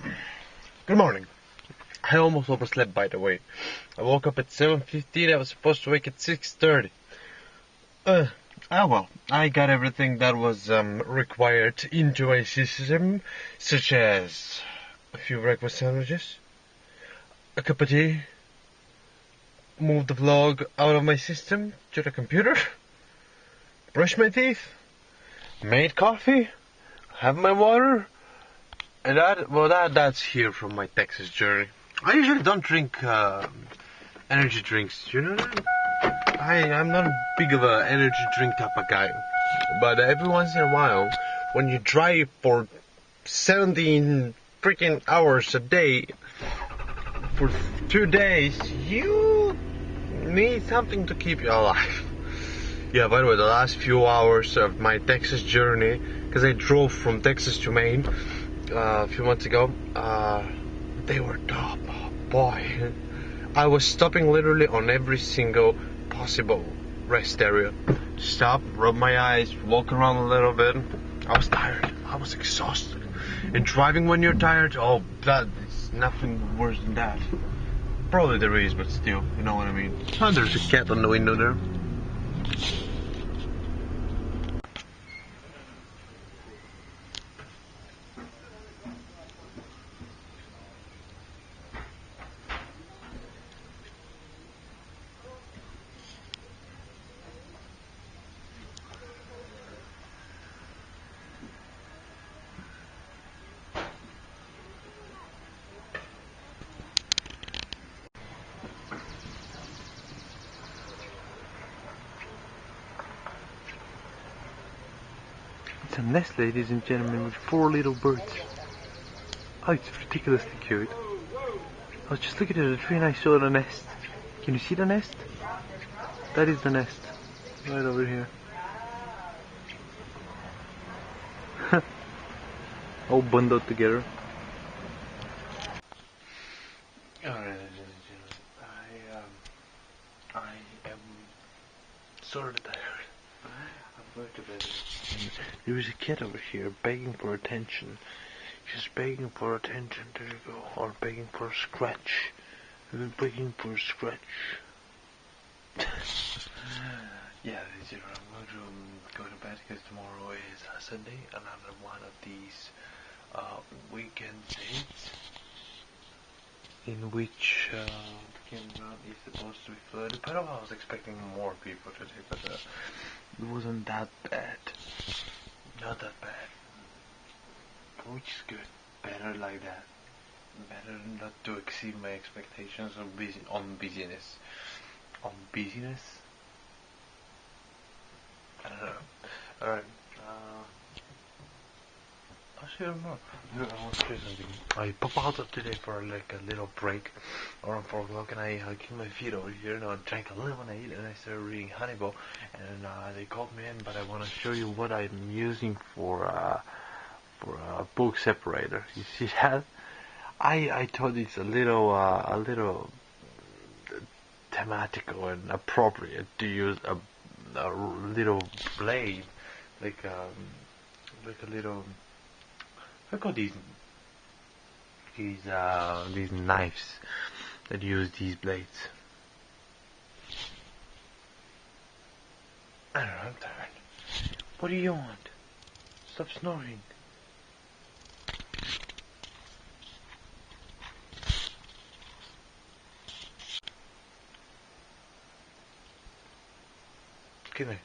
Well, good morning. I almost overslept, by the way. I woke up at 7:15. I was supposed to wake at 6:30. Well, I got everything that was required into my system, such as a few breakfast sandwiches, a cup of tea, move the vlog out of my system to the computer, brush my teeth, made coffee, have my water, and that's here from my Texas journey. I usually don't drink energy drinks, you know that? I'm not big of a energy drink type of guy, but every once in a while, when you drive for 17 freaking hours a day for 2 days, you need something to keep you alive. Yeah, by the way, the last few hours of my Texas journey, because I drove from Texas to Maine a few months ago, they were top. Oh, boy, I was stopping literally on every single possible rest area. Stop, rub my eyes, walk around a little bit. I was tired. I was exhausted. And driving when you're tired, oh, that's nothing worse than that. Probably there is, but still, you know what I mean. Oh, there's a cat on the window there. It's a nest, ladies and gentlemen, with 4 little birds. Oh, it's ridiculously cute. I was just looking at the tree and I saw the nest. Can you see the nest? That is the nest. Right over here. All bundled together. Alright, ladies and gentlemen. I am sort of tired. I'm going to bed. There is a cat over here begging for attention. She's begging for attention. There you go. Or begging for a scratch. Begging for a scratch. Yeah, I'm going to go to bed because tomorrow is Sunday. Another one of these weekend dates in which the campground is supposed to be flooded. But I was expecting more people today, but it wasn't that bad. Not that bad. Which is good. Better like that. Better not to exceed my expectations on busyness. On busyness? I don't know. Alright. Actually, I don't know. I want to say something. I pop out of today for like a little break around 4 o'clock, and I keep my feet over here, and I drank a lemonade, and I started reading Hannibal, and they called me in, but I want to show you what I'm using for a book separator. You see that? I thought it's a little thematical and appropriate to use a little blade, like a little. I call these knives that use these blades. I don't know, I'm tired. What do you want? Stop snoring. Good night.